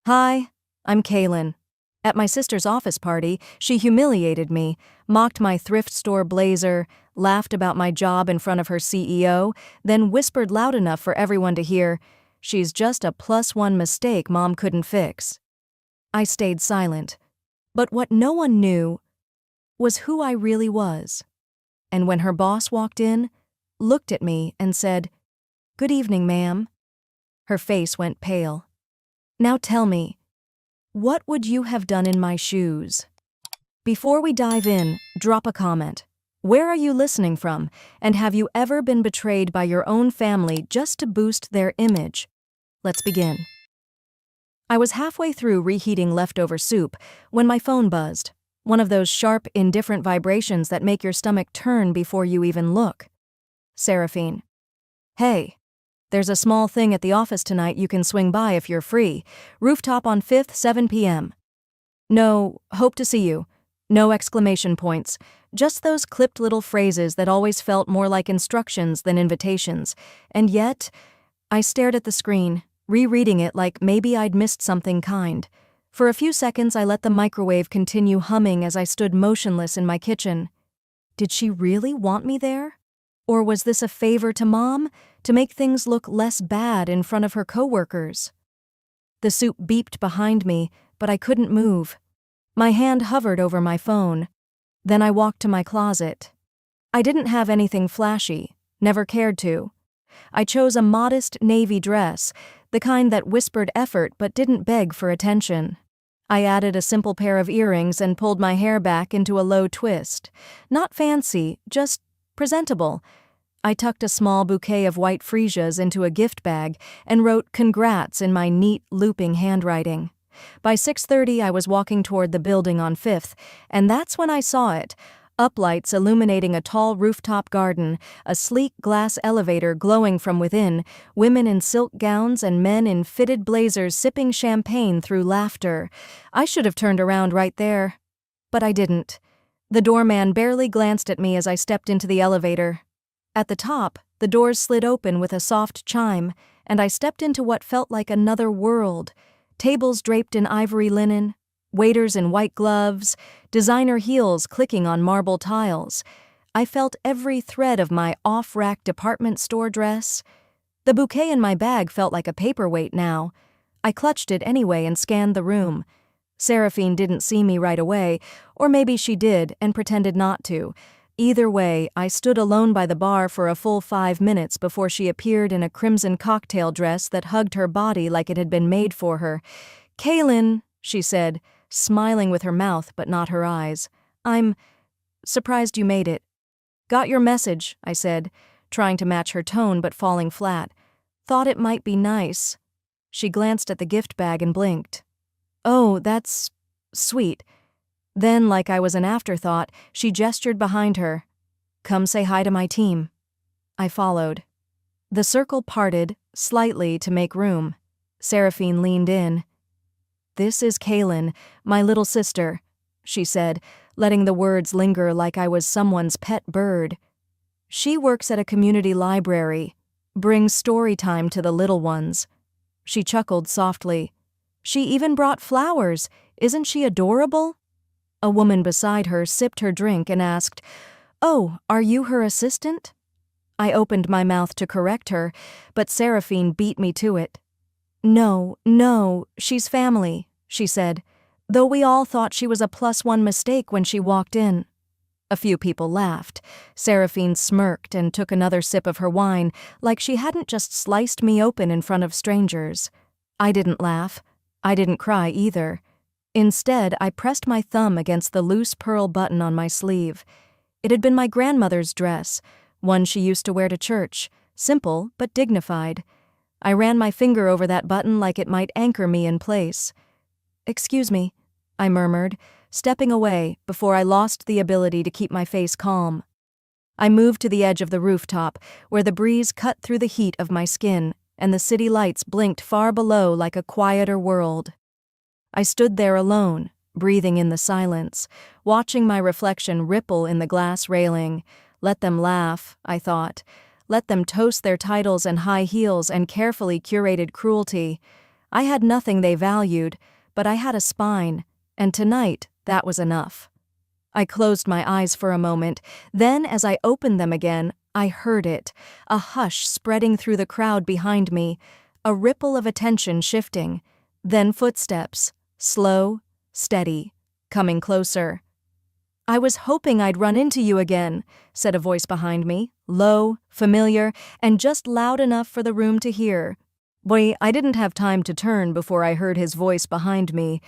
Hi, I'm Kaylin. At my sister's office party, she humiliated me, mocked my thrift store blazer, laughed about my job in front of her CEO, then whispered loud enough for everyone to hear, "She's just a +1 mistake Mom couldn't fix." I stayed silent. But what no one knew was who I really was. And when her boss walked in, looked at me and said, "Good evening, ma'am." Her face went pale. "Now tell me, what would you have done in my shoes?" Before we dive in, drop a comment. Where are you listening from, and have you ever been betrayed by your own family just to boost their image? Let's begin. I was halfway through reheating leftover soup when my phone buzzed, one of those sharp, indifferent vibrations that make your stomach turn before you even look. Seraphine. "Hey. There's a small thing at the office tonight you can swing by if you're free. Rooftop on 5th, 7 p.m. No, hope to see you. No exclamation points. Just those clipped little phrases that always felt more like instructions than invitations. And yet, I stared at the screen, rereading it like maybe I'd missed something kind. For a few seconds, I let the microwave continue humming as I stood motionless in my kitchen. Did she really want me there? Or was this a favor to Mom, to make things look less bad in front of her coworkers? The soup beeped behind me, but I couldn't move. My hand hovered over my phone. Then I walked to my closet. I didn't have anything flashy, never cared to. I chose a modest navy dress, the kind that whispered effort but didn't beg for attention. I added a simple pair of earrings and pulled my hair back into a low twist. Not fancy, just presentable. I tucked a small bouquet of white freesias into a gift bag and wrote "Congrats" in my neat, looping handwriting. By 6:30, I was walking toward the building on 5th, and that's when I saw it. Uplights illuminating a tall rooftop garden, a sleek glass elevator glowing from within, women in silk gowns and men in fitted blazers sipping champagne through laughter. I should have turned around right there. But I didn't. The doorman barely glanced at me as I stepped into the elevator. At the top, the doors slid open with a soft chime, and I stepped into what felt like another world. Tables draped in ivory linen, waiters in white gloves, designer heels clicking on marble tiles. I felt every thread of my off-rack department store dress. The bouquet in my bag felt like a paperweight now. I clutched it anyway and scanned the room. Seraphine didn't see me right away, or maybe she did and pretended not to. Either way, I stood alone by the bar for a full 5 minutes before she appeared in a crimson cocktail dress that hugged her body like it had been made for her. "Kaylin," she said, smiling with her mouth but not her eyes. "I'm surprised you made it." "Got your message," I said, trying to match her tone but falling flat. "Thought it might be nice." She glanced at the gift bag and blinked. "Oh, that's sweet." Then, like I was an afterthought, she gestured behind her. "Come say hi to my team." I followed. The circle parted, slightly to make room. Seraphine leaned in. "This is Kaylin, my little sister," she said, letting the words linger like I was someone's pet bird. "She works at a community library, brings story time to the little ones." She chuckled softly. "She even brought flowers. Isn't she adorable?" A woman beside her sipped her drink and asked, "Oh, are you her assistant?" I opened my mouth to correct her, but Seraphine beat me to it. No, she's family," she said, "though we all thought she was a +1 mistake when she walked in." A few people laughed. Seraphine smirked and took another sip of her wine, like she hadn't just sliced me open in front of strangers. I didn't laugh. I didn't cry either. Instead, I pressed my thumb against the loose pearl button on my sleeve. It had been my grandmother's dress, one she used to wear to church, simple but dignified. I ran my finger over that button like it might anchor me in place. "Excuse me," I murmured, stepping away before I lost the ability to keep my face calm. I moved to the edge of the rooftop, where the breeze cut through the heat of my skin and the city lights blinked far below like a quieter world. I stood there alone, breathing in the silence, watching my reflection ripple in the glass railing. Let them laugh, I thought. Let them toast their titles and high heels and carefully curated cruelty. I had nothing they valued, but I had a spine, and tonight that was enough. I closed my eyes for a moment, then as I opened them again, I heard it, a hush spreading through the crowd behind me, a ripple of attention shifting, then footsteps, slow, steady, coming closer. "I was hoping I'd run into you again," said a voice behind me, low, familiar, and just loud enough for the room to hear. Boy, I didn't have time to turn before I heard his voice behind me,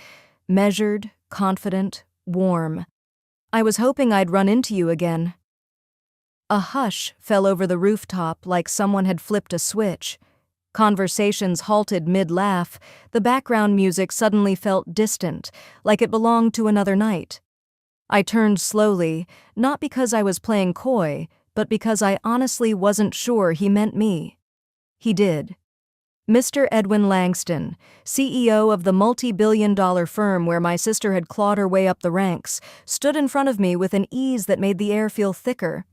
measured, confident, warm. "I was hoping I'd run into you again." A hush fell over the rooftop like someone had flipped a switch. Conversations halted mid-laugh. The background music suddenly felt distant, like it belonged to another night. I turned slowly, not because I was playing coy, but because I honestly wasn't sure he meant me. He did. Mr. Edwin Langston, CEO of the multi-billion-dollar firm where my sister had clawed her way up the ranks, stood in front of me with an ease that made the air feel thicker.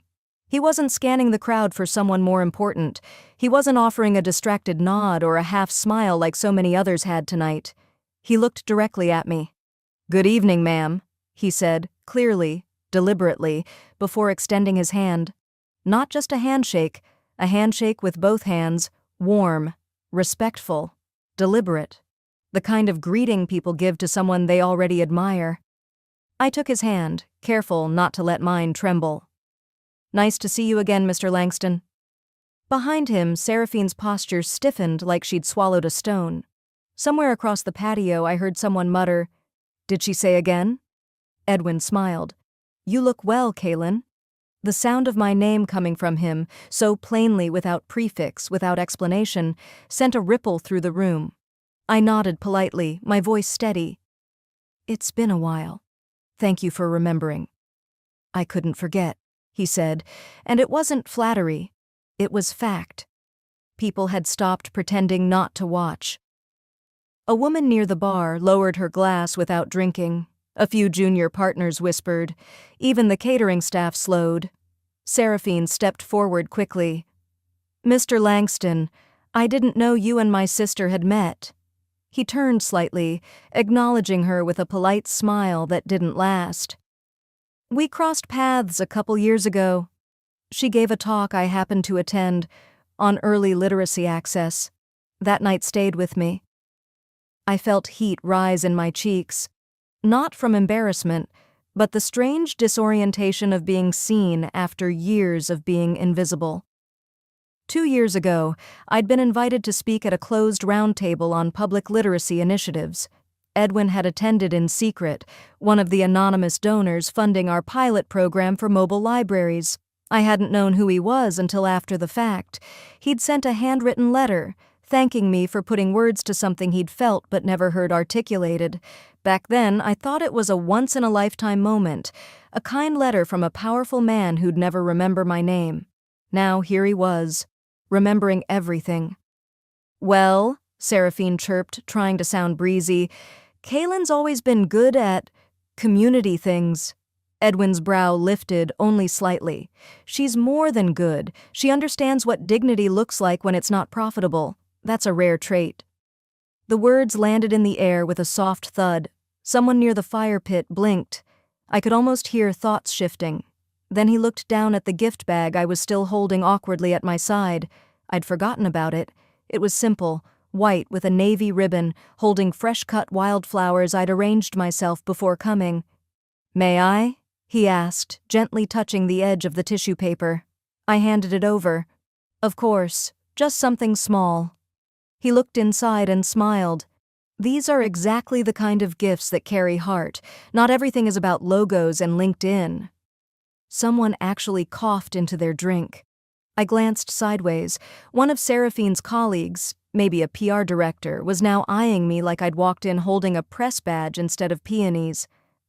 He wasn't scanning the crowd for someone more important. He wasn't offering a distracted nod or a half smile like so many others had tonight. He looked directly at me. "Good evening, ma'am," he said, clearly, deliberately, before extending his hand. Not just a handshake with both hands, warm, respectful, deliberate, the kind of greeting people give to someone they already admire. I took his hand, careful not to let mine tremble. "Nice to see you again, Mr. Langston." Behind him, Seraphine's posture stiffened like she'd swallowed a stone. Somewhere across the patio, I heard someone mutter, "Did she say again?" Edwin smiled. "You look well, Kaylin." The sound of my name coming from him, so plainly without prefix, without explanation, sent a ripple through the room. I nodded politely, my voice steady. "It's been a while. Thank you for remembering." "I couldn't forget," he said, and it wasn't flattery. It was fact. People had stopped pretending not to watch. A woman near the bar lowered her glass without drinking. A few junior partners whispered. Even the catering staff slowed. Seraphine stepped forward quickly. "Mr. Langston, I didn't know you and my sister had met." He turned slightly, acknowledging her with a polite smile that didn't last. "We crossed paths a couple years ago." She gave a talk I happened to attend on early literacy access. That night stayed with me. I felt heat rise in my cheeks. Not from embarrassment, but the strange disorientation of being seen after years of being invisible. 2 years ago, I'd been invited to speak at a closed roundtable on public literacy initiatives. Edwin had attended in secret, one of the anonymous donors funding our pilot program for mobile libraries. I hadn't known who he was until after the fact. He'd sent a handwritten letter, thanking me for putting words to something he'd felt but never heard articulated. Back then, I thought it was a once-in-a-lifetime moment, a kind letter from a powerful man who'd never remember my name. Now here he was, remembering everything. "Well," Seraphine chirped, trying to sound breezy, "Kaylin's always been good at community things." Edwin's brow lifted only slightly. "She's more than good. She understands what dignity looks like when it's not profitable. That's a rare trait." The words landed in the air with a soft thud. Someone near the fire pit blinked. I could almost hear thoughts shifting. Then he looked down at the gift bag I was still holding awkwardly at my side. I'd forgotten about it. It was simple, white with a navy ribbon, holding fresh-cut wildflowers I'd arranged myself before coming. "May I?" he asked, gently touching the edge of the tissue paper. I handed it over. "Of course, just something small." He looked inside and smiled. "These are exactly the kind of gifts that carry heart. Not everything is about logos and LinkedIn." Someone actually coughed into their drink. I glanced sideways. One of Seraphine's colleagues, maybe a PR director, was now eyeing me like I'd walked in holding a press badge instead of peonies.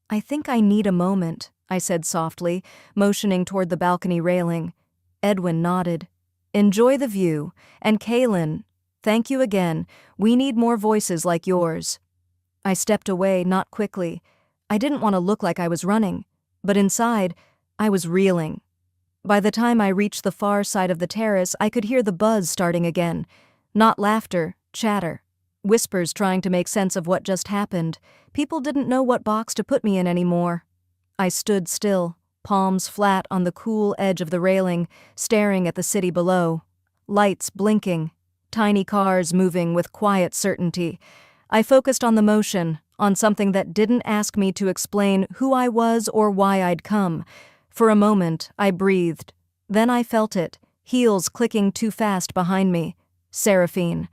"I think I need a moment," I said softly, motioning toward the balcony railing. Edwin nodded. "Enjoy the view. And Kaylin, thank you again. We need more voices like yours." I stepped away, not quickly. I didn't want to look like I was running, but inside, I was reeling. By the time I reached the far side of the terrace, I could hear the buzz starting again. Not laughter, chatter. Whispers trying to make sense of what just happened. People didn't know what box to put me in anymore. I stood still, palms flat on the cool edge of the railing, staring at the city below. Lights blinking, tiny cars moving with quiet certainty. I focused on the motion, on something that didn't ask me to explain who I was or why I'd come. For a moment, I breathed. Then I felt it, heels clicking too fast behind me. Seraphine.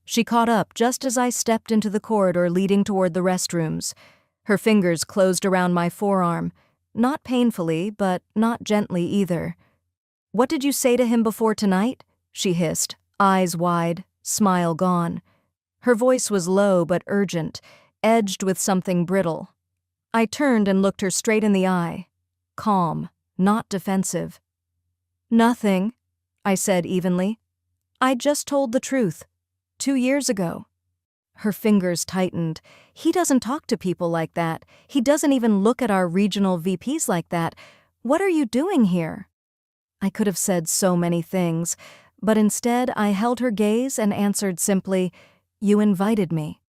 She caught up just as I stepped into the corridor leading toward the restrooms. Her fingers closed around my forearm. Not painfully, but not gently either. "What did you say to him before tonight?" she hissed, eyes wide, smile gone. Her voice was low but urgent, edged with something brittle. I turned and looked her straight in the eye. Calm, not defensive. "Nothing," I said evenly. "I just told the truth. 2 years ago." Her fingers tightened. "He doesn't talk to people like that. He doesn't even look at our regional VPs like that. What are you doing here?" I could have said so many things, but instead I held her gaze and answered simply, "You invited me."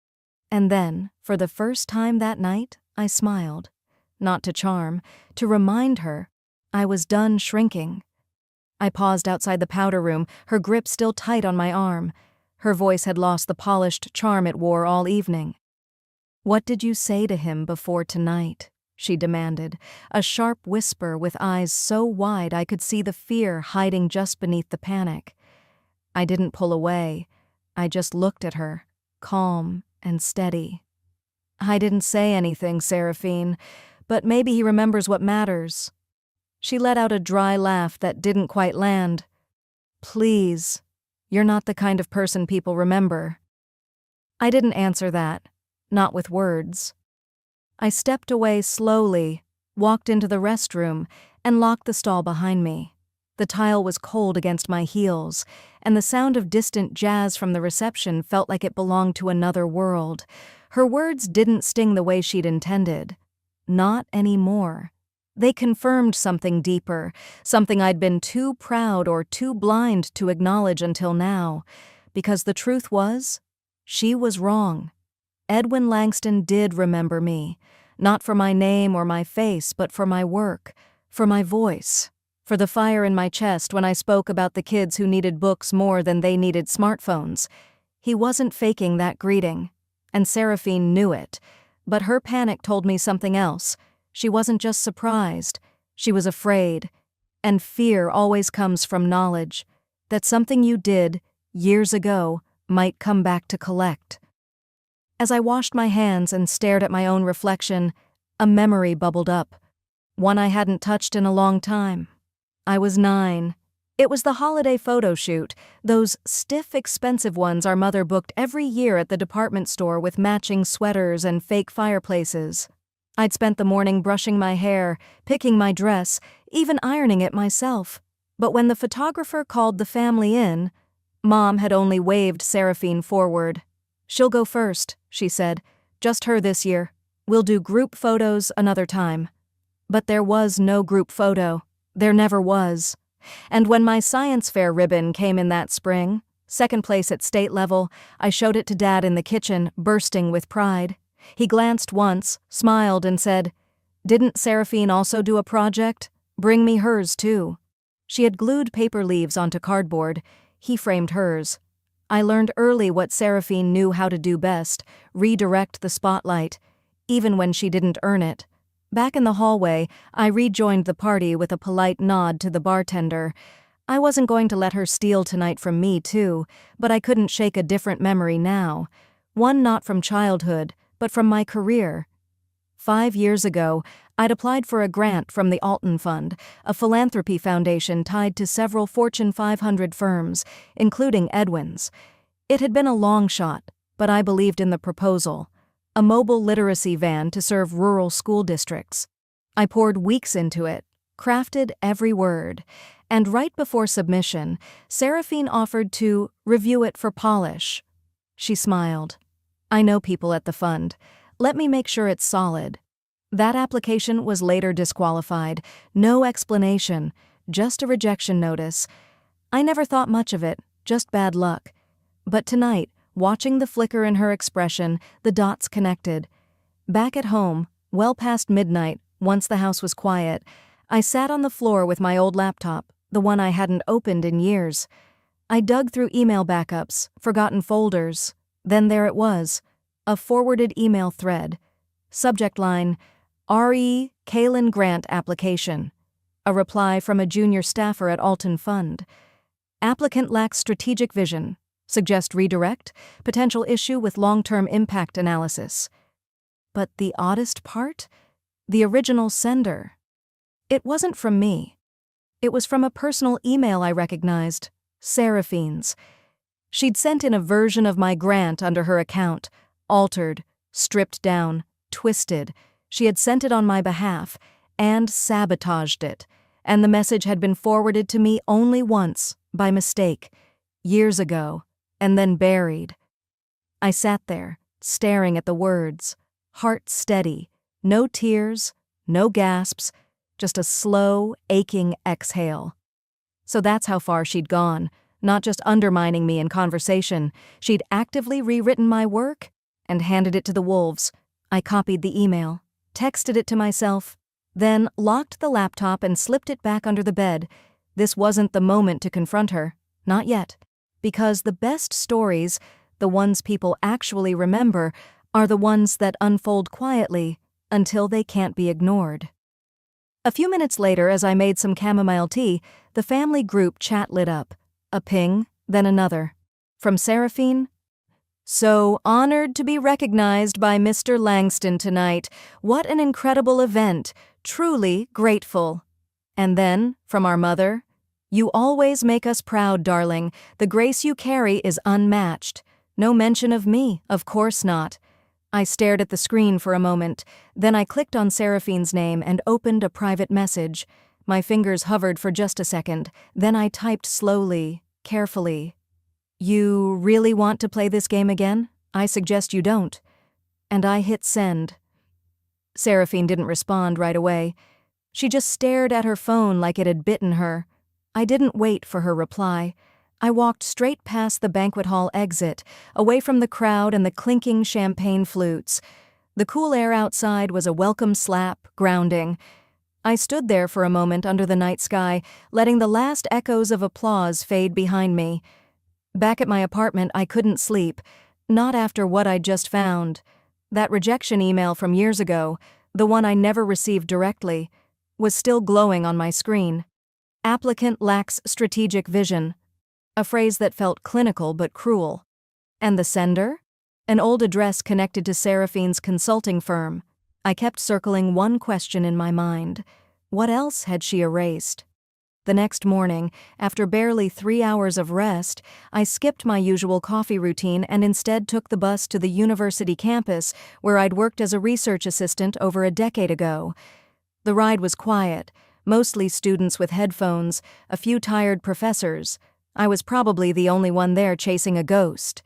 And then, for the first time that night, I smiled. Not to charm, to remind her I was done shrinking. I paused outside the powder room, her grip still tight on my arm. Her voice had lost the polished charm it wore all evening. "What did you say to him before tonight?" she demanded, a sharp whisper with eyes so wide I could see the fear hiding just beneath the panic. I didn't pull away. I just looked at her, calm and steady. "I didn't say anything, Seraphine, but maybe he remembers what matters." She let out a dry laugh that didn't quite land. "Please, you're not the kind of person people remember." I didn't answer that, not with words. I stepped away slowly, walked into the restroom, and locked the stall behind me. The tile was cold against my heels, and the sound of distant jazz from the reception felt like it belonged to another world. Her words didn't sting the way she'd intended. Not anymore. They confirmed something deeper, something I'd been too proud or too blind to acknowledge until now. Because the truth was, she was wrong. Edwin Langston did remember me, not for my name or my face, but for my work, for my voice, for the fire in my chest when I spoke about the kids who needed books more than they needed smartphones. He wasn't faking that greeting, and Seraphine knew it, but her panic told me something else. She wasn't just surprised, she was afraid. And fear always comes from knowledge, that something you did, years ago, might come back to collect. As I washed my hands and stared at my own reflection, a memory bubbled up, one I hadn't touched in a long time. I was 9. It was the holiday photo shoot, those stiff, expensive ones our mother booked every year at the department store with matching sweaters and fake fireplaces. I'd spent the morning brushing my hair, picking my dress, even ironing it myself. But when the photographer called the family in, Mom had only waved Seraphine forward. "She'll go first," she said. "Just her this year. We'll do group photos another time." But there was no group photo. There never was. And when my science fair ribbon came in that spring, 2nd place at state level, I showed it to Dad in the kitchen, bursting with pride. He glanced once, smiled, and said, "Didn't Seraphine also do a project? Bring me hers, too." She had glued paper leaves onto cardboard. He framed hers. I learned early what Seraphine knew how to do best, redirect the spotlight, even when she didn't earn it. Back in the hallway, I rejoined the party with a polite nod to the bartender. I wasn't going to let her steal tonight from me, too, but I couldn't shake a different memory now. One not from childhood, but from my career. 5 years ago, I'd applied for a grant from the Alton Fund, a philanthropy foundation tied to several Fortune 500 firms, including Edwin's. It had been a long shot, but I believed in the proposal. A mobile literacy van to serve rural school districts. I poured weeks into it, crafted every word, and right before submission, Seraphine offered to review it for polish. She smiled. "I know people at the fund. Let me make sure it's solid." That application was later disqualified. No explanation, just a rejection notice. I never thought much of it, just bad luck. But tonight, Watching the flicker in her expression, the dots connected. Back at home, well past midnight, once the house was quiet, I sat on the floor with my old laptop, the one I hadn't opened in years. I dug through email backups, forgotten folders. Then there it was, a forwarded email thread. Subject line, R.E. Kalin Grant Application. A reply from a junior staffer at Alton Fund. Applicant lacks strategic vision. Suggest redirect. Potential issue with long-term impact analysis. But the oddest part? The original sender. It wasn't from me. It was from a personal email I recognized, Seraphine's. She'd sent in a version of my grant under her account, altered, stripped down, twisted. She had sent it on my behalf, and sabotaged it, and the message had been forwarded to me only once, by mistake, years ago, and then buried. I sat there, staring at the words, heart steady, no tears, no gasps, just a slow, aching exhale. So that's how far she'd gone, not just undermining me in conversation. She'd actively rewritten my work and handed it to the wolves. I copied the email, texted it to myself, then locked the laptop and slipped it back under the bed. This wasn't the moment to confront her, not yet, because the best stories, the ones people actually remember, are the ones that unfold quietly until they can't be ignored. A few minutes later, as I made some chamomile tea, the family group chat lit up. A ping, then another. From Seraphine, "So honored to be recognized by Mr. Langston tonight. What an incredible event. Truly grateful." And then, from our mother, "You always make us proud, darling. The grace you carry is unmatched. No mention of me, of course not." I stared at the screen for a moment, then I clicked on Seraphine's name and opened a private message. My fingers hovered for just a second, then I typed slowly, carefully. "You really want to play this game again? I suggest you don't." And I hit send. Seraphine didn't respond right away. She just stared at her phone like it had bitten her. I didn't wait for her reply. I walked straight past the banquet hall exit, away from the crowd and the clinking champagne flutes. The cool air outside was a welcome slap, grounding. I stood there for a moment under the night sky, letting the last echoes of applause fade behind me. Back at my apartment, I couldn't sleep, not after what I'd just found. That rejection email from years ago, the one I never received directly, was still glowing on my screen. Applicant lacks strategic vision. A phrase that felt clinical but cruel. And the sender? An old address connected to Seraphine's consulting firm. I kept circling one question in my mind. What else had she erased? The next morning, after barely 3 hours of rest, I skipped my usual coffee routine and instead took the bus to the university campus where I'd worked as a research assistant over a decade ago. The ride was quiet, mostly students with headphones, a few tired professors. I was probably the only one there chasing a ghost.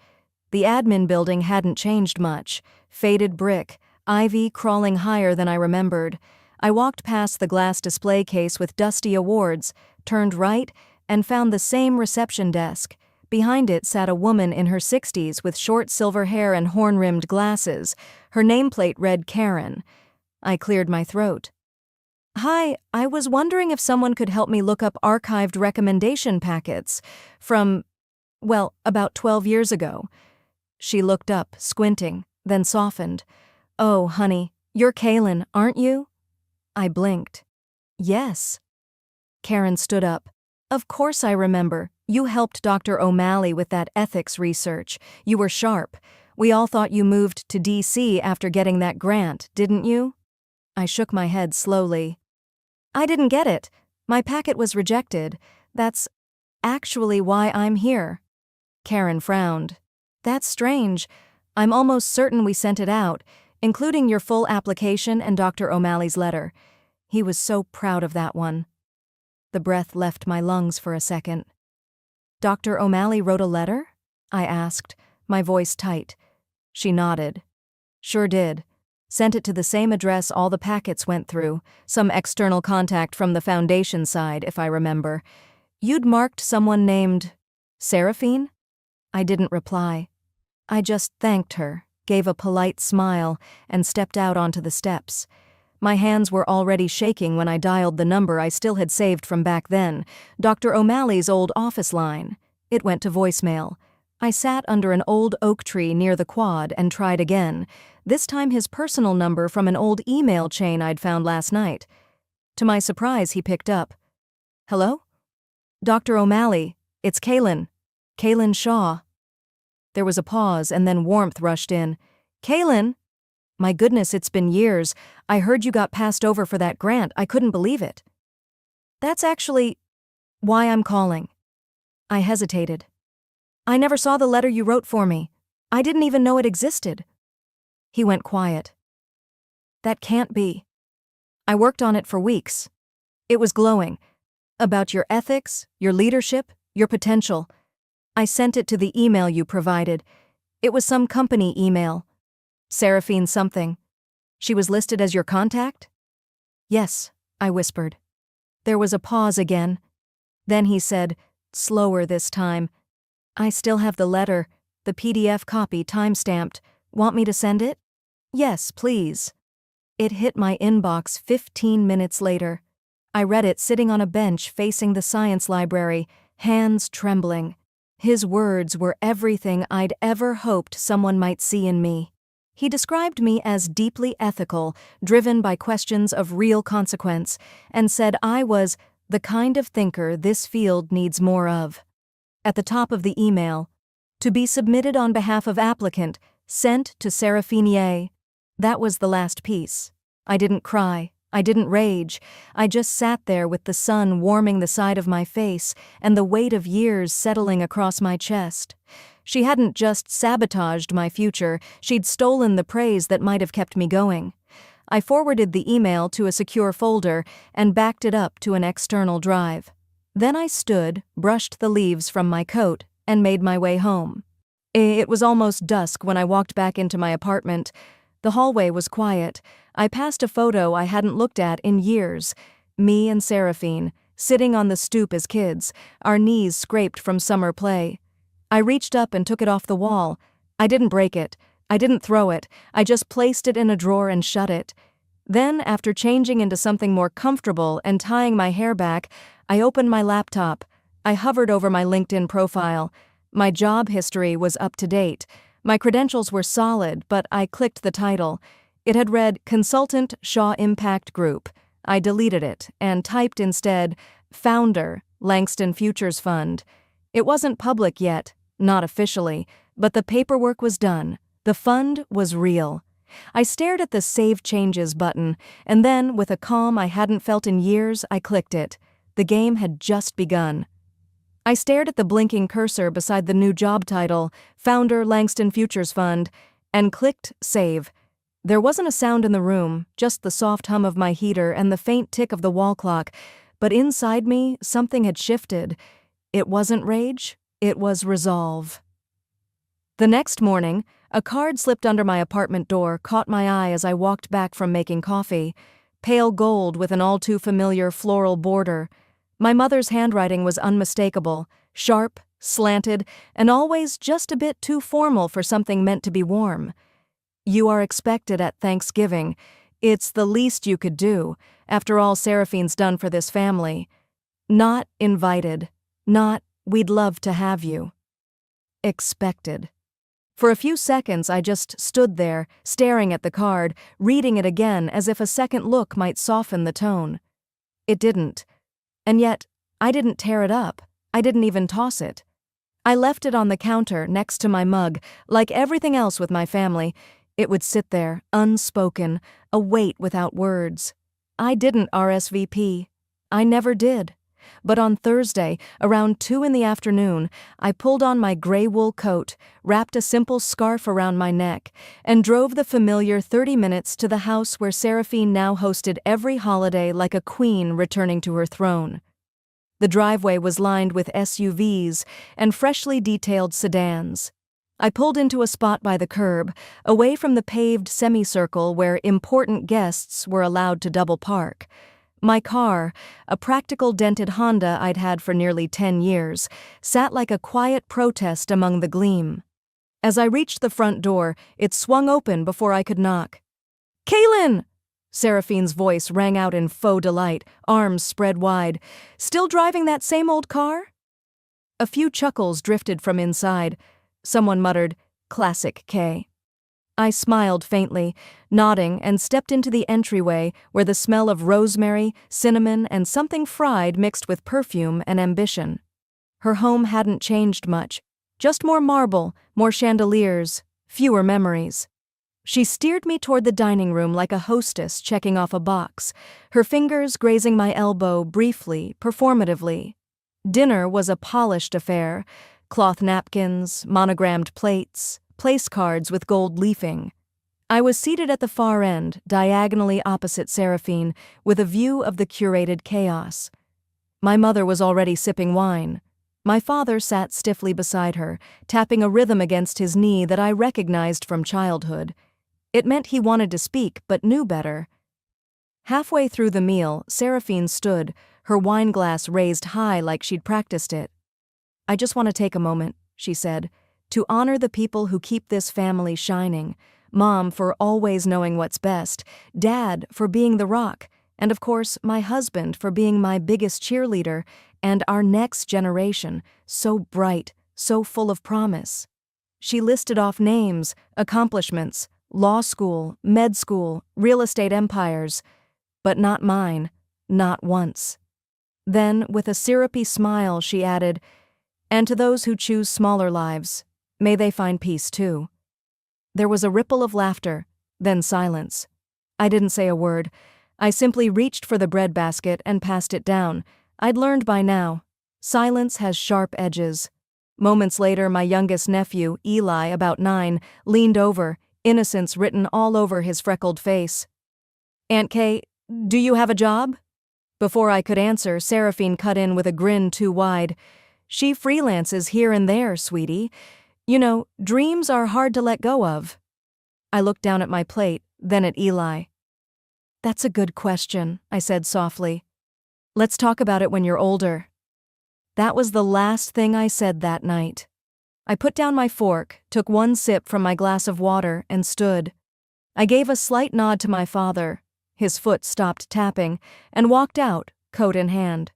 The admin building hadn't changed much. Faded brick, ivy crawling higher than I remembered. I walked past the glass display case with dusty awards, turned right, and found the same reception desk. Behind it sat a woman in her 60s with short silver hair and horn-rimmed glasses. Her nameplate read Karen. I cleared my throat. "Hi, I was wondering if someone could help me look up archived recommendation packets from, well, about 12 years ago." She looked up, squinting, then softened. "Oh, honey, you're Kalin, aren't you?" I blinked. "Yes." Karen stood up. "Of course I remember. You helped Dr. O'Malley with that ethics research. You were sharp. We all thought you moved to D.C. after getting that grant, didn't you?" I shook my head slowly. "I didn't get it. My packet was rejected. That's actually why I'm here." Karen frowned. "That's strange. I'm almost certain we sent it out, including your full application and Dr. O'Malley's letter. He was so proud of that one." The breath left my lungs for a second. "Dr. O'Malley wrote a letter?" I asked, my voice tight. She nodded. "Sure did. Sent it to the same address all the packets went through, some external contact from the foundation side, if I remember. You'd marked someone named Seraphine?" I didn't reply. I just thanked her, gave a polite smile, and stepped out onto the steps. My hands were already shaking when I dialed the number I still had saved from back then, Dr. O'Malley's old office line. It went to voicemail. I sat under an old oak tree near the quad and tried again, this time his personal number from an old email chain I'd found last night. To my surprise, he picked up. "Hello? Dr. O'Malley, it's Kaylin. Kaylin Shaw." There was a pause and then warmth rushed in. "Kaylin? My goodness, it's been years. I heard you got passed over for that grant. I couldn't believe it." "That's actually why I'm calling." I hesitated. "I never saw the letter you wrote for me. I didn't even know it existed." He went quiet. "That can't be. I worked on it for weeks." It was glowing. "About your ethics, your leadership, your potential. I sent it to the email you provided. It was some company email. Seraphine something. She was listed as your contact?" "Yes," I whispered. There was a pause again. Then he said, slower this time, "I still have the letter, the PDF copy time-stamped. Want me to send it?" "Yes, please." It hit my inbox 15 minutes later. I read it sitting on a bench facing the science library, hands trembling. His words were everything I'd ever hoped someone might see in me. He described me as deeply ethical, driven by questions of real consequence, and said I was the kind of thinker this field needs more of. At the top of the email, "To be submitted on behalf of applicant, sent to Seraphine." That was the last piece. I didn't cry. I didn't rage. I just sat there with the sun warming the side of my face and the weight of years settling across my chest. She hadn't just sabotaged my future, she'd stolen the praise that might have kept me going. I forwarded the email to a secure folder and backed it up to an external drive. Then I stood, brushed the leaves from my coat, and made my way home. It was almost dusk when I walked back into my apartment. The hallway was quiet. I passed a photo I hadn't looked at in years. Me and Seraphine, sitting on the stoop as kids, our knees scraped from summer play. I reached up and took it off the wall. I didn't break it. I didn't throw it. I just placed it in a drawer and shut it. Then, after changing into something more comfortable and tying my hair back, I opened my laptop. I hovered over my LinkedIn profile. My job history was up to date. My credentials were solid, but I clicked the title. It had read Consultant Shaw Impact Group. I deleted it and typed instead, Founder, Langston Futures Fund. It wasn't public yet, not officially, but the paperwork was done. The fund was real. I stared at the Save Changes button, and then, with a calm I hadn't felt in years, I clicked it. The game had just begun. I stared at the blinking cursor beside the new job title, Founder Langston Futures Fund, and clicked Save. There wasn't a sound in the room, just the soft hum of my heater and the faint tick of the wall clock, but inside me, something had shifted. It wasn't rage, it was resolve. The next morning, a card slipped under my apartment door caught my eye as I walked back from making coffee. Pale gold with an all-too-familiar floral border. My mother's handwriting was unmistakable, sharp, slanted, and always just a bit too formal for something meant to be warm. "You are expected at Thanksgiving. It's the least you could do, after all Seraphine's done for this family. Not invited. Not, we'd love to have you. Expected." For a few seconds I just stood there, staring at the card, reading it again as if a second look might soften the tone. It didn't. And yet, I didn't tear it up. I didn't even toss it. I left it on the counter next to my mug. Like everything else with my family, it would sit there, unspoken, a weight without words. I didn't RSVP. I never did. But on Thursday, around 2 in the afternoon, I pulled on my gray wool coat, wrapped a simple scarf around my neck, and drove the familiar 30 minutes to the house where Seraphine now hosted every holiday like a queen returning to her throne. The driveway was lined with SUVs and freshly detailed sedans. I pulled into a spot by the curb, away from the paved semicircle where important guests were allowed to double park. My car, a practical dented Honda I'd had for nearly 10 years, sat like a quiet protest among the gleam. As I reached the front door, it swung open before I could knock. "Kaylin!" Seraphine's voice rang out in faux delight, arms spread wide. "Still driving that same old car?" A few chuckles drifted from inside. Someone muttered, "Classic K." I smiled faintly, nodding, and stepped into the entryway where the smell of rosemary, cinnamon, and something fried mixed with perfume and ambition. Her home hadn't changed much. Just more marble, more chandeliers, fewer memories. She steered me toward the dining room like a hostess checking off a box, her fingers grazing my elbow briefly, performatively. Dinner was a polished affair. Cloth napkins, monogrammed plates, place cards with gold leafing. I was seated at the far end, diagonally opposite Seraphine, with a view of the curated chaos. My mother was already sipping wine. My father sat stiffly beside her, tapping a rhythm against his knee that I recognized from childhood. It meant he wanted to speak, but knew better. Halfway through the meal, Seraphine stood, her wine glass raised high like she'd practiced it. "I just want to take a moment," she said, "to honor the people who keep this family shining. Mom for always knowing what's best, Dad for being the rock, and of course my husband for being my biggest cheerleader, and our next generation, so bright, so full of promise." She listed off names, accomplishments, law school, med school, real estate empires, but not mine, not once. Then, with a syrupy smile, she added, "And to those who choose smaller lives, may they find peace too." There was a ripple of laughter, then silence. I didn't say a word. I simply reached for the breadbasket and passed it down. I'd learned by now. Silence has sharp edges. Moments later, my youngest nephew, Eli, about 9, leaned over, innocence written all over his freckled face. "Aunt Kay, do you have a job?" Before I could answer, Seraphine cut in with a grin too wide. "She freelances here and there, sweetie. You know, dreams are hard to let go of." I looked down at my plate, then at Eli. "That's a good question," I said softly. "Let's talk about it when you're older." That was the last thing I said that night. I put down my fork, took one sip from my glass of water, and stood. I gave a slight nod to my father. His foot stopped tapping, and walked out, coat in hand.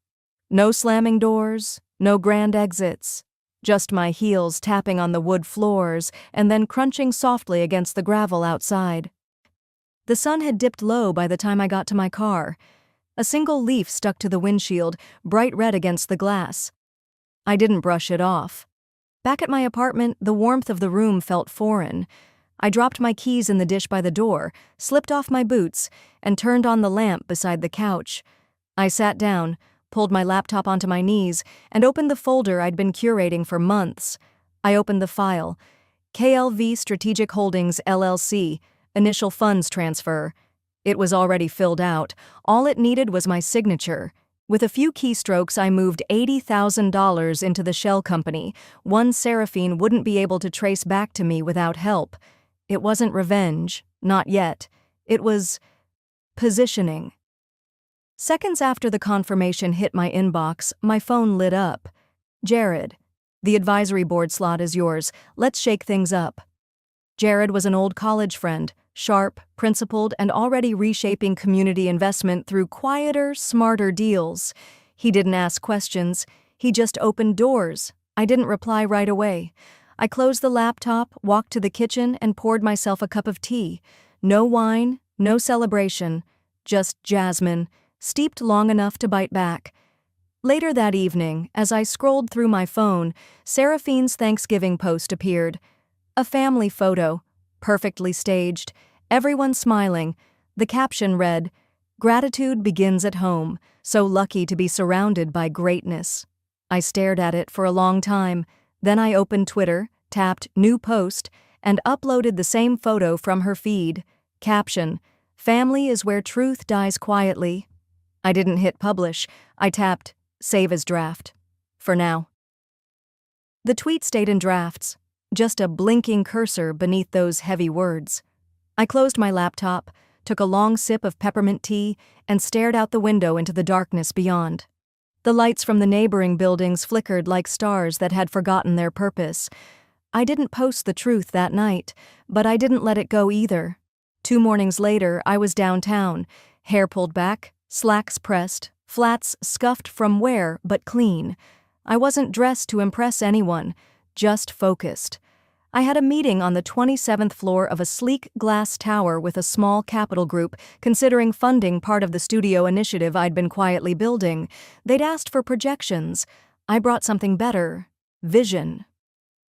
No slamming doors, no grand exits. Just my heels tapping on the wood floors and then crunching softly against the gravel outside. The sun had dipped low by the time I got to my car. A single leaf stuck to the windshield, bright red against the glass. I didn't brush it off. Back at my apartment, the warmth of the room felt foreign. I dropped my keys in the dish by the door, slipped off my boots, and turned on the lamp beside the couch. I sat down, pulled my laptop onto my knees, and opened the folder I'd been curating for months. I opened the file. KLV Strategic Holdings, LLC, initial funds transfer. It was already filled out. All it needed was my signature. With a few keystrokes, I moved $80,000 into the shell company, one Seraphine wouldn't be able to trace back to me without help. It wasn't revenge, not yet. It was positioning. Seconds after the confirmation hit my inbox, my phone lit up. "Jared, the advisory board slot is yours. Let's shake things up." Jared was an old college friend, sharp, principled, and already reshaping community investment through quieter, smarter deals. He didn't ask questions. He just opened doors. I didn't reply right away. I closed the laptop, walked to the kitchen, and poured myself a cup of tea. No wine, no celebration, just jasmine, steeped long enough to bite back. Later that evening, as I scrolled through my phone, Seraphine's Thanksgiving post appeared. A family photo, perfectly staged, everyone smiling. The caption read, "Gratitude begins at home, so lucky to be surrounded by greatness." I stared at it for a long time. Then I opened Twitter, tapped New Post, and uploaded the same photo from her feed. Caption, "Family is where truth dies quietly." I didn't hit publish. I tapped Save as draft. For now. The tweet stayed in drafts, just a blinking cursor beneath those heavy words. I closed my laptop, took a long sip of peppermint tea, and stared out the window into the darkness beyond. The lights from the neighboring buildings flickered like stars that had forgotten their purpose. I didn't post the truth that night, but I didn't let it go either. 2 mornings later, I was downtown, hair pulled back, slacks pressed, flats scuffed from wear but clean. I wasn't dressed to impress anyone, just focused. I had a meeting on the 27th floor of a sleek glass tower with a small capital group considering funding part of the studio initiative I'd been quietly building. They'd asked for projections. I brought something better: vision.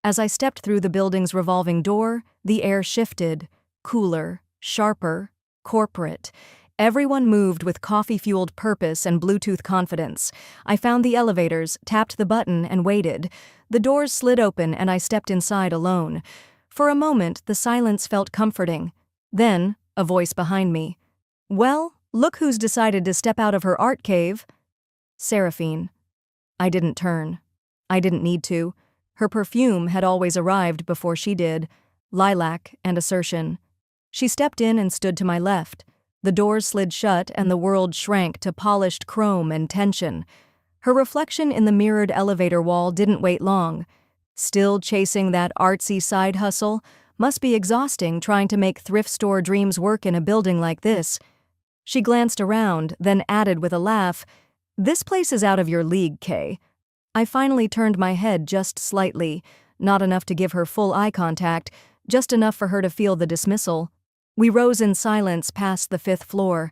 As I stepped through the building's revolving door, the air shifted, cooler, sharper, corporate. Everyone moved with coffee-fueled purpose and Bluetooth confidence. I found the elevators, tapped the button, and waited. The doors slid open and I stepped inside alone. For a moment, the silence felt comforting. Then, a voice behind me. "Well, look who's decided to step out of her art cave." Seraphine. I didn't turn. I didn't need to. Her perfume had always arrived before she did. Lilac and assertion. She stepped in and stood to my left. The doors slid shut and the world shrank to polished chrome and tension. Her reflection in the mirrored elevator wall didn't wait long. Still chasing that artsy side hustle? Must be exhausting trying to make thrift store dreams work in a building like this. She glanced around, then added with a laugh, "This place is out of your league, Kay." I finally turned my head just slightly, not enough to give her full eye contact, just enough for her to feel the dismissal. We rose in silence past the 5th floor.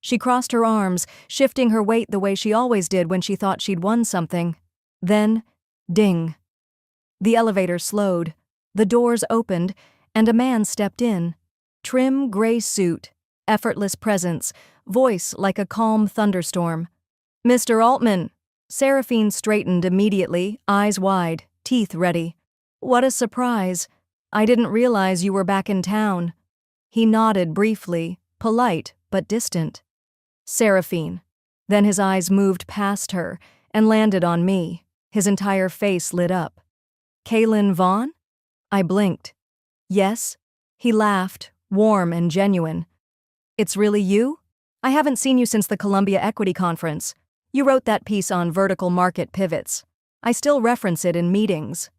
She crossed her arms, shifting her weight the way she always did when she thought she'd won something. Then, ding. The elevator slowed. The doors opened, and a man stepped in. Trim gray suit, effortless presence, voice like a calm thunderstorm. "Mr. Altman." Seraphine straightened immediately, eyes wide, teeth ready. "What a surprise. I didn't realize you were back in town." He nodded briefly, polite but distant. "Seraphine." Then his eyes moved past her and landed on me. His entire face lit up. "Kaylin Vaughn?" I blinked. "Yes." He laughed, warm and genuine. "It's really you? I haven't seen you since the Columbia Equity Conference. You wrote that piece on vertical market pivots. I still reference it in meetings."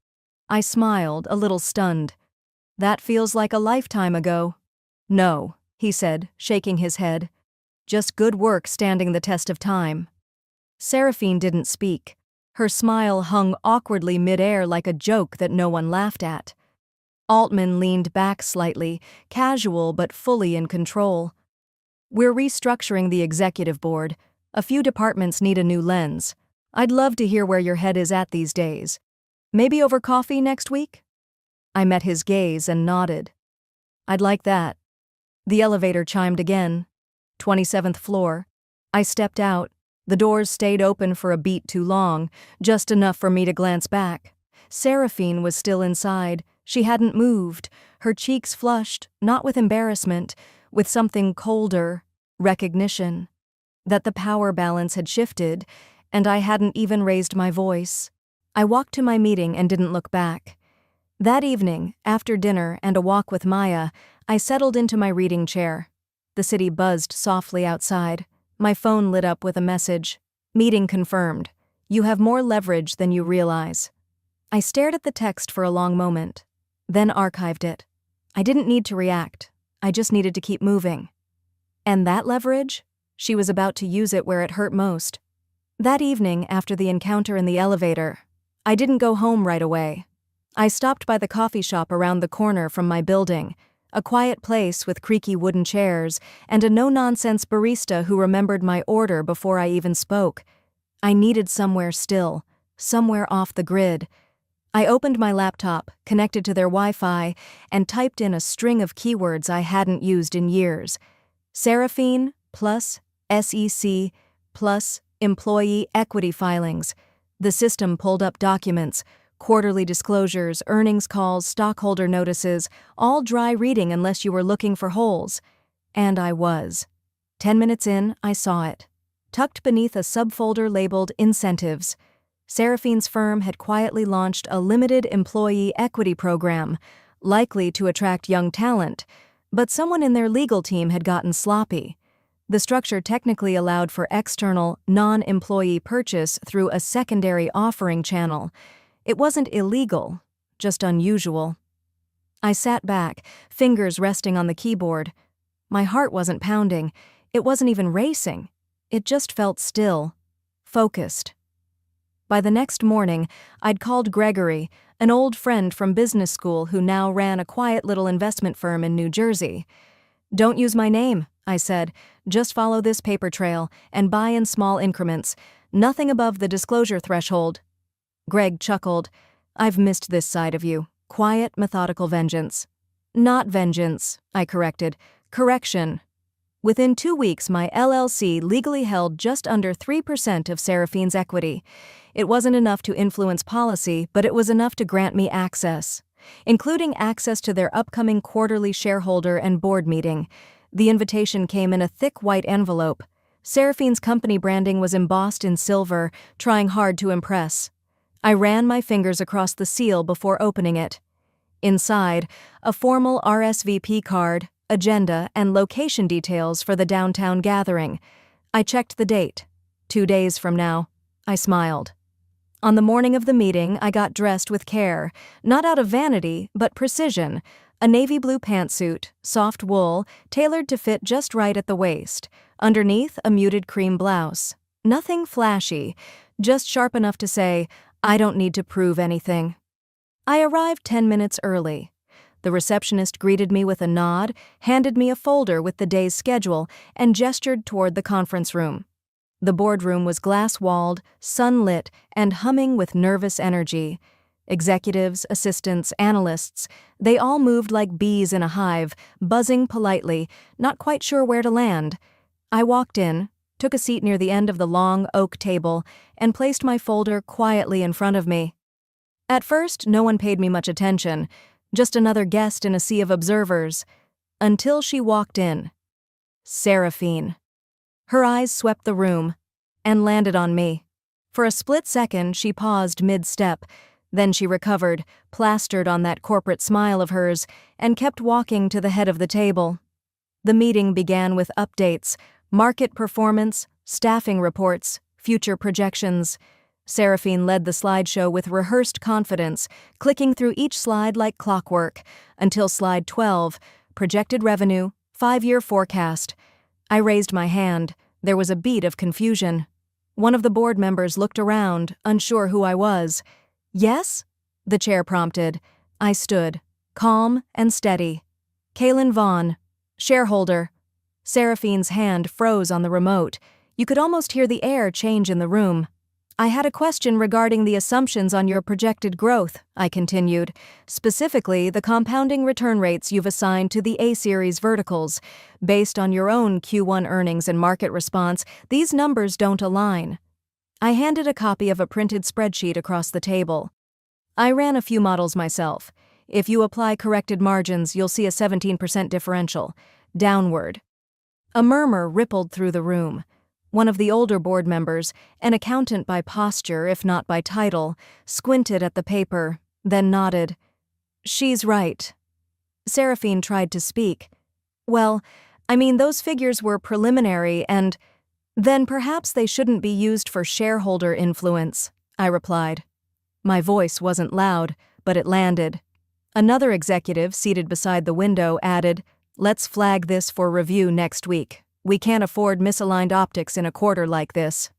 I smiled, a little stunned. "That feels like a lifetime ago." "No," he said, shaking his head. "Just good work standing the test of time." Seraphine didn't speak. Her smile hung awkwardly midair like a joke that no one laughed at. Altman leaned back slightly, casual but fully in control. "We're restructuring the executive board. A few departments need a new lens. I'd love to hear where your head is at these days. Maybe over coffee next week?" I met his gaze and nodded. "I'd like that." The elevator chimed again. 27th floor. I stepped out. The doors stayed open for a beat too long, just enough for me to glance back. Seraphine was still inside. She hadn't moved, her cheeks flushed, not with embarrassment, with something colder, recognition. That the power balance had shifted, and I hadn't even raised my voice. I walked to my meeting and didn't look back. That evening, after dinner and a walk with Maya, I settled into my reading chair. The city buzzed softly outside. My phone lit up with a message. "Meeting confirmed. You have more leverage than you realize." I stared at the text for a long moment, then archived it. I didn't need to react. I just needed to keep moving. And that leverage? She was about to use it where it hurt most. That evening, after the encounter in the elevator, I didn't go home right away. I stopped by the coffee shop around the corner from my building, a quiet place with creaky wooden chairs and a no-nonsense barista who remembered my order before I even spoke. I needed somewhere still, somewhere off the grid. I opened my laptop, connected to their Wi-Fi, and typed in a string of keywords I hadn't used in years. Seraphine plus SEC plus employee equity filings. The system pulled up documents, quarterly disclosures, earnings calls, stockholder notices, all dry reading unless you were looking for holes. And I was. 10 minutes in, I saw it. Tucked beneath a subfolder labeled Incentives, Seraphine's firm had quietly launched a limited employee equity program, likely to attract young talent, but someone in their legal team had gotten sloppy. The structure technically allowed for external, non-employee purchase through a secondary offering channel. It wasn't illegal, just unusual. I sat back, fingers resting on the keyboard. My heart wasn't pounding. It wasn't even racing. It just felt still, focused. By the next morning, I'd called Gregory, an old friend from business school who now ran a quiet little investment firm in New Jersey. "Don't use my name," I said. "Just follow this paper trail and buy in small increments. Nothing above the disclosure threshold." Greg chuckled. "I've missed this side of you. Quiet, methodical vengeance." "Not vengeance," I corrected. "Correction." Within 2 weeks, my LLC legally held just under 3% of Seraphine's equity. It wasn't enough to influence policy, but it was enough to grant me access, including access to their upcoming quarterly shareholder and board meeting. The invitation came in a thick white envelope. Seraphine's company branding was embossed in silver, trying hard to impress. I ran my fingers across the seal before opening it. Inside, a formal RSVP card, agenda, and location details for the downtown gathering. I checked the date. 2 days from now. I smiled. On the morning of the meeting, I got dressed with care, not out of vanity, but precision. A navy blue pantsuit, soft wool, tailored to fit just right at the waist. Underneath, a muted cream blouse. Nothing flashy, just sharp enough to say, I don't need to prove anything. I arrived 10 minutes early. The receptionist greeted me with a nod, handed me a folder with the day's schedule, and gestured toward the conference room. The boardroom was glass-walled, sun-lit, and humming with nervous energy. Executives, assistants, analysts, they all moved like bees in a hive, buzzing politely, not quite sure where to land. I walked in, took a seat near the end of the long oak table, and placed my folder quietly in front of me. At first, no one paid me much attention, just another guest in a sea of observers, until she walked in. Seraphine. Her eyes swept the room and landed on me. For a split second, she paused mid-step. Then she recovered, plastered on that corporate smile of hers, and kept walking to the head of the table. The meeting began with updates, market performance, staffing reports, future projections. Seraphine led the slideshow with rehearsed confidence, clicking through each slide like clockwork, until slide 12, projected revenue, 5-year forecast. I raised my hand. There was a beat of confusion. One of the board members looked around, unsure who I was. "Yes?" the chair prompted. I stood, calm and steady. "Kaylin Vaughn, shareholder." Seraphine's hand froze on the remote. You could almost hear the air change in the room. "I had a question regarding the assumptions on your projected growth," I continued. "Specifically, the compounding return rates you've assigned to the A-series verticals. Based on your own Q1 earnings and market response, these numbers don't align." I handed a copy of a printed spreadsheet across the table. "I ran a few models myself. If you apply corrected margins, you'll see a 17% differential. Downward." A murmur rippled through the room. One of the older board members, an accountant by posture if not by title, squinted at the paper, then nodded. "She's right." Seraphine tried to speak. "Well, I mean, those figures were preliminary and—" "Then perhaps they shouldn't be used for shareholder influence," I replied. My voice wasn't loud, but it landed. Another executive seated beside the window added, "Let's flag this for review next week. We can't afford misaligned optics in a quarter like this."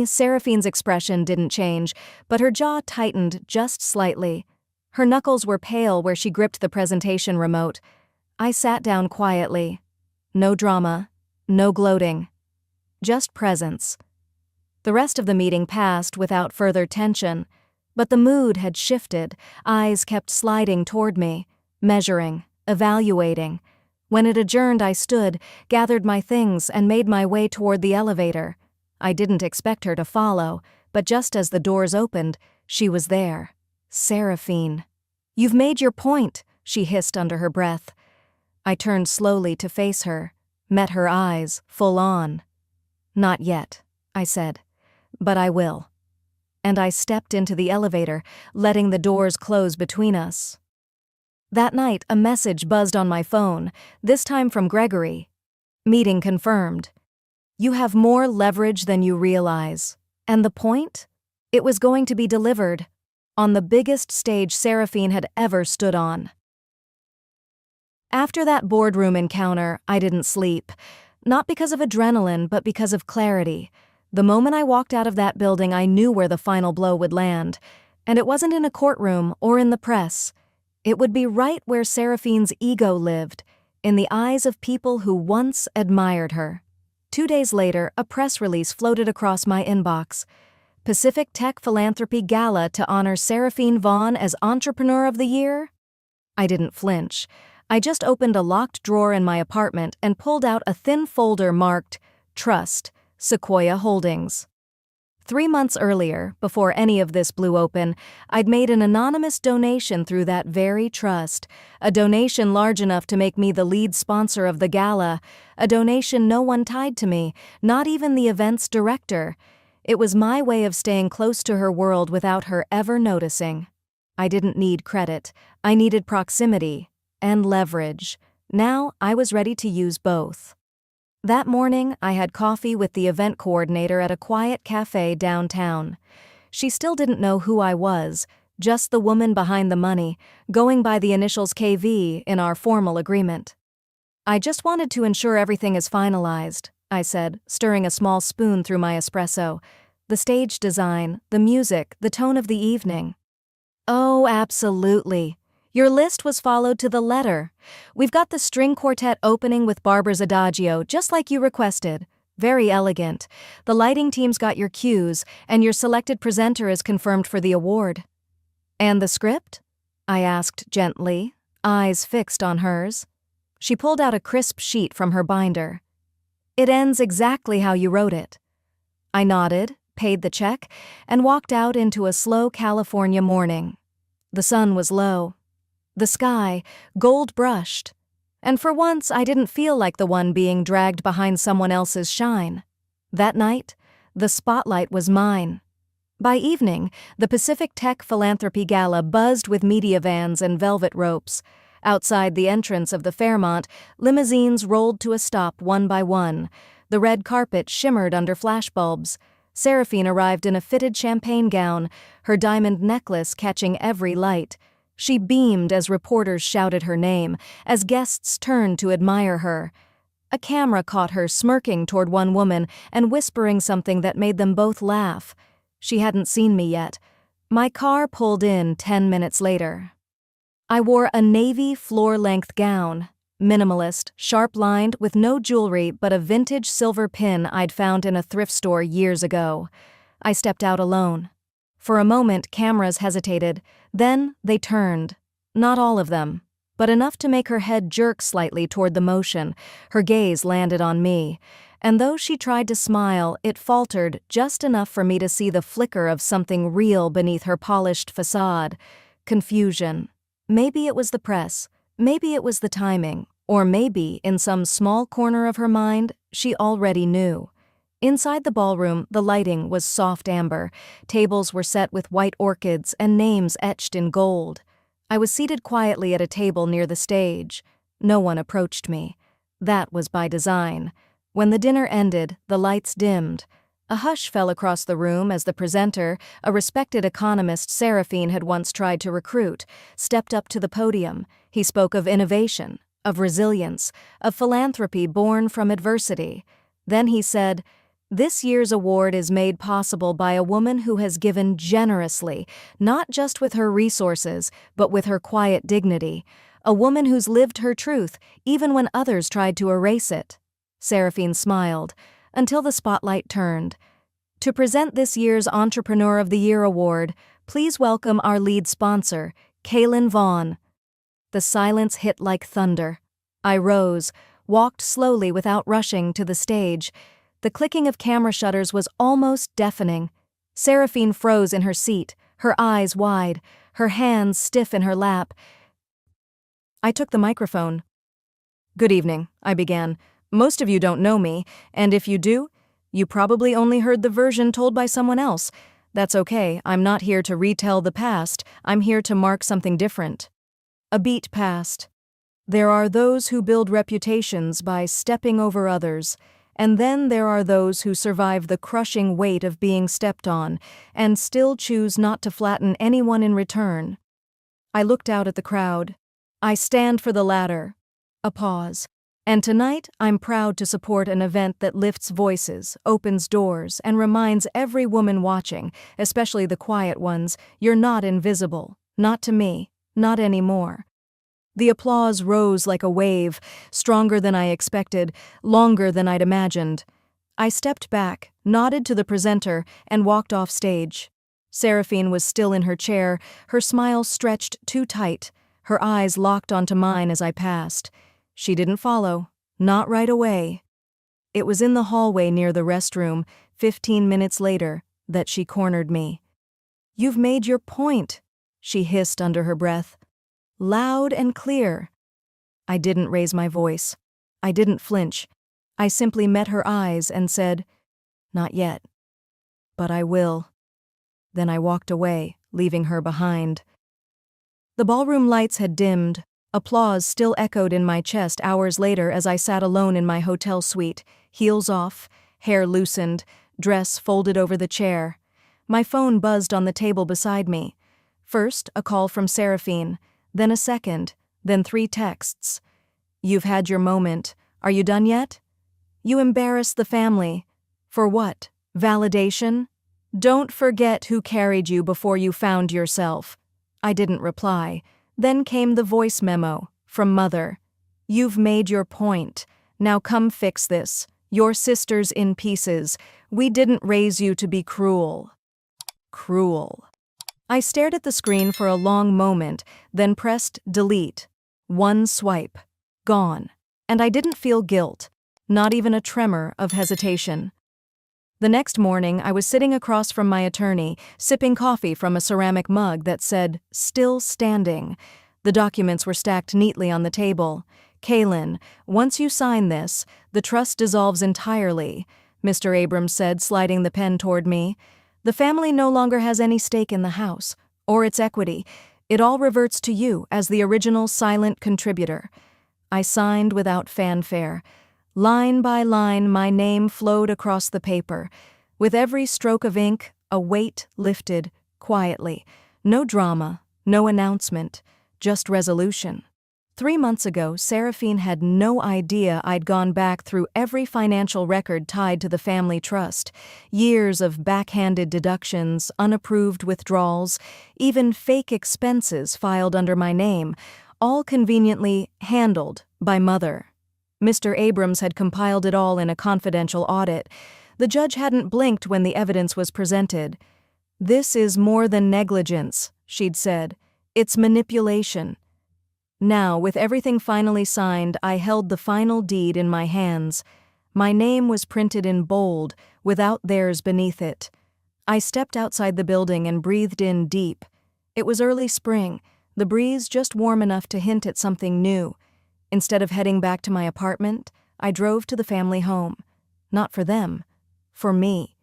Seraphine's expression didn't change, but her jaw tightened just slightly. Her knuckles were pale where she gripped the presentation remote. I sat down quietly. No drama, no gloating. Just presence. The rest of the meeting passed without further tension, but the mood had shifted. Eyes kept sliding toward me, measuring, evaluating. When it adjourned, I stood, gathered my things, and made my way toward the elevator. I didn't expect her to follow, but just as the doors opened, she was there. Seraphine. "You've made your point," she hissed under her breath. I turned slowly to face her, met her eyes, full on. "Not yet," I said, "but I will." And I stepped into the elevator, letting the doors close between us. That night, a message buzzed on my phone, this time from Gregory. "Meeting confirmed. You have more leverage than you realize. And the point? It was going to be delivered. on the biggest stage Seraphine had ever stood on. After that boardroom encounter, I didn't sleep. Not because of adrenaline, but because of clarity. The moment I walked out of that building, I knew where the final blow would land. And it wasn't in a courtroom or in the press. It would be right where Seraphine's ego lived, in the eyes of people who once admired her. 2 days later, a press release floated across my inbox. Pacific Tech Philanthropy Gala to honor Seraphine Vaughn as Entrepreneur of the Year? I didn't flinch. I just opened a locked drawer in my apartment and pulled out a thin folder marked Trust, Sequoia Holdings. 3 months earlier, before any of this blew open, I'd made an anonymous donation through that very trust, a donation large enough to make me the lead sponsor of the gala, a donation no one tied to me, not even the event's director. It was my way of staying close to her world without her ever noticing. I didn't need credit. I needed proximity and leverage. Now I was ready to use both. That morning, I had coffee with the event coordinator at a quiet cafe downtown. She still didn't know who I was, just the woman behind the money, going by the initials KV in our formal agreement. I just wanted to ensure everything is finalized, I said, stirring a small spoon through my espresso. The stage design, the music, the tone of the evening. Oh, absolutely. Your list was followed to the letter. We've got the string quartet opening with Barber's Adagio, just like you requested. Very elegant. The lighting team's got your cues, and your selected presenter is confirmed for the award. And the script? I asked gently, eyes fixed on hers. She pulled out a crisp sheet from her binder. It ends exactly how you wrote it. I nodded, paid the check, and walked out into a slow California morning. The sun was low. The sky, gold-brushed. And for once, I didn't feel like the one being dragged behind someone else's shine. That night, the spotlight was mine. By evening, the Pacific Tech Philanthropy Gala buzzed with media vans and velvet ropes. Outside the entrance of the Fairmont, limousines rolled to a stop one by one. The red carpet shimmered under flashbulbs. Seraphine arrived in a fitted champagne gown, her diamond necklace catching every light. She beamed as reporters shouted her name, as guests turned to admire her. A camera caught her smirking toward one woman and whispering something that made them both laugh. She hadn't seen me yet. My car pulled in 10 minutes later. I wore a navy floor-length gown, minimalist, sharp-lined, with no jewelry but a vintage silver pin I'd found in a thrift store years ago. I stepped out alone. For a moment, cameras hesitated. Then they turned. Not all of them, but enough to make her head jerk slightly toward the motion. Her gaze landed on me. And though she tried to smile, it faltered just enough for me to see the flicker of something real beneath her polished facade. Confusion. Maybe it was the press. Maybe it was the timing. Or maybe, in some small corner of her mind, she already knew. Inside the ballroom, the lighting was soft amber. Tables were set with white orchids and names etched in gold. I was seated quietly at a table near the stage. No one approached me. That was by design. When the dinner ended, the lights dimmed. A hush fell across the room as the presenter, a respected economist Seraphine had once tried to recruit, stepped up to the podium. He spoke of innovation, of resilience, of philanthropy born from adversity. Then he said, "This year's award is made possible by a woman who has given generously, not just with her resources, but with her quiet dignity. A woman who's lived her truth, even when others tried to erase it." Seraphine smiled, until the spotlight turned. To present this year's Entrepreneur of the Year award, please welcome our lead sponsor, Kaylin Vaughn. The silence hit like thunder. I rose, walked slowly without rushing to the stage. The clicking of camera shutters was almost deafening. Seraphine froze in her seat, her eyes wide, her hands stiff in her lap. I took the microphone. "Good evening," I began. "Most of you don't know me, and if you do, you probably only heard the version told by someone else. That's okay, I'm not here to retell the past, I'm here to mark something different. A beat passed. There are those who build reputations by stepping over others, And then there are those who survive the crushing weight of being stepped on and still choose not to flatten anyone in return. I looked out at the crowd. I stand for the latter. A pause. And tonight, I'm proud to support an event that lifts voices, opens doors, and reminds every woman watching, especially the quiet ones, you're not invisible. Not to me. Not anymore. The applause rose like a wave, stronger than I expected, longer than I'd imagined. I stepped back, nodded to the presenter, and walked off stage. Seraphine was still in her chair, her smile stretched too tight, her eyes locked onto mine as I passed. She didn't follow. Not right away. It was in the hallway near the restroom, 15 minutes later, that she cornered me. "You've made your point," she hissed under her breath. Loud and clear. I didn't raise my voice. I didn't flinch. I simply met her eyes and said, "Not yet. But I will." Then I walked away, leaving her behind. The ballroom lights had dimmed. Applause still echoed in my chest hours later as I sat alone in my hotel suite, heels off, hair loosened, dress folded over the chair. My phone buzzed on the table beside me. First, a call from Seraphine, then a second, then 3 texts. "You've had your moment. Are you done yet?" "You embarrassed the family." "For what? Validation?" "Don't forget who carried you before you found yourself." I didn't reply. Then came the voice memo, from Mother. "You've made your point. Now come fix this. Your sister's in pieces. We didn't raise you to be cruel." Cruel. I stared at the screen for a long moment, then pressed delete. One swipe. Gone. And I didn't feel guilt. Not even a tremor of hesitation. The next morning, I was sitting across from my attorney, sipping coffee from a ceramic mug that said, "Still standing." The documents were stacked neatly on the table. "Kaylin, once you sign this, the trust dissolves entirely," Mr. Abrams said, sliding the pen toward me. "The family no longer has any stake in the house, or its equity. It all reverts to you as the original silent contributor." I signed without fanfare. Line by line, my name flowed across the paper. With every stroke of ink, a weight lifted, quietly. No drama, no announcement, just resolution. 3 months ago, Seraphine had no idea I'd gone back through every financial record tied to the family trust. Years of backhanded deductions, unapproved withdrawals, even fake expenses filed under my name, all conveniently handled by Mother. Mr. Abrams had compiled it all in a confidential audit. The judge hadn't blinked when the evidence was presented. "This is more than negligence," she'd said. "It's manipulation." Now, with everything finally signed, I held the final deed in my hands. My name was printed in bold, without theirs beneath it. I stepped outside the building and breathed in deep. It was early spring, the breeze just warm enough to hint at something new. Instead of heading back to my apartment, I drove to the family home. Not for them. For me.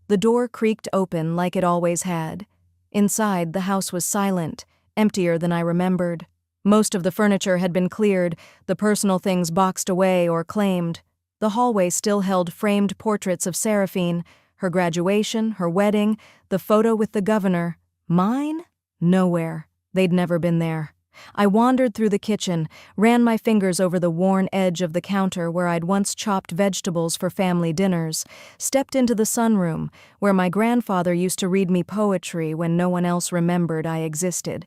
The door creaked open like it always had. Inside, the house was silent, emptier than I remembered. Most of the furniture had been cleared, the personal things boxed away or claimed. The hallway still held framed portraits of Seraphine, her graduation, her wedding, the photo with the governor. Mine? Nowhere. They'd never been there. I wandered through the kitchen, ran my fingers over the worn edge of the counter where I'd once chopped vegetables for family dinners, stepped into the sunroom, where my grandfather used to read me poetry when no one else remembered I existed.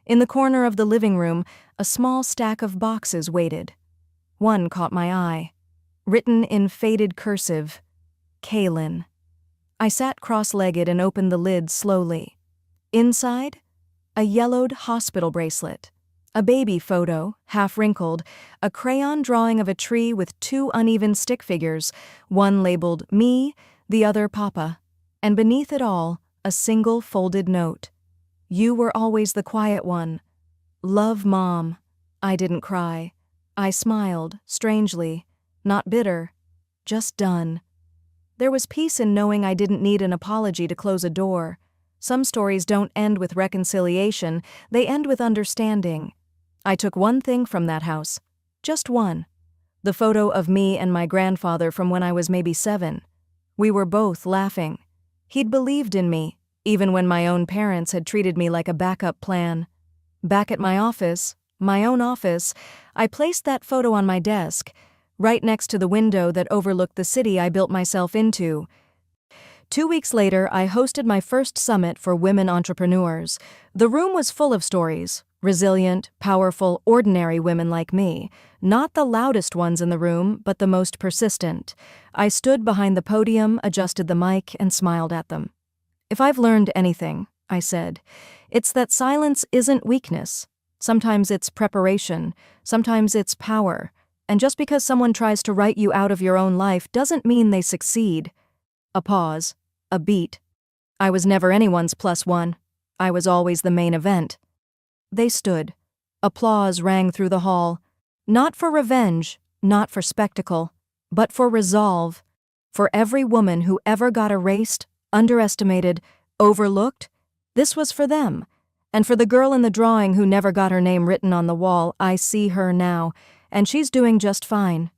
In the corner of the living room, a small stack of boxes waited. One caught my eye. Written in faded cursive, "Kaylin." I sat cross-legged and opened the lid slowly. Inside, a yellowed hospital bracelet, a baby photo, half wrinkled, a crayon drawing of a tree with 2 uneven stick figures, one labeled me, the other Papa, and beneath it all, a single folded note. "You were always the quiet one. Love, Mom." I didn't cry. I smiled, strangely, not bitter, just done. There was peace in knowing I didn't need an apology to close a door. Some stories don't end with reconciliation, they end with understanding. I took one thing from that house. Just one. The photo of me and my grandfather from when I was maybe 7. We were both laughing. He'd believed in me, even when my own parents had treated me like a backup plan. Back at my office, my own office, I placed that photo on my desk, right next to the window that overlooked the city I built myself into. 2 weeks later, I hosted my first summit for women entrepreneurs. The room was full of stories, resilient, powerful, ordinary women like me. Not the loudest ones in the room, but the most persistent. I stood behind the podium, adjusted the mic, and smiled at them. If I've learned anything, I said, it's that silence isn't weakness. Sometimes it's preparation, sometimes it's power. And just because someone tries to write you out of your own life doesn't mean they succeed. A pause. A beat. I was never anyone's +1. I was always the main event. They stood. Applause rang through the hall. Not for revenge, not for spectacle, but for resolve. For every woman who ever got erased, underestimated, overlooked, this was for them. And for the girl in the drawing who never got her name written on the wall, I see her now, and she's doing just fine.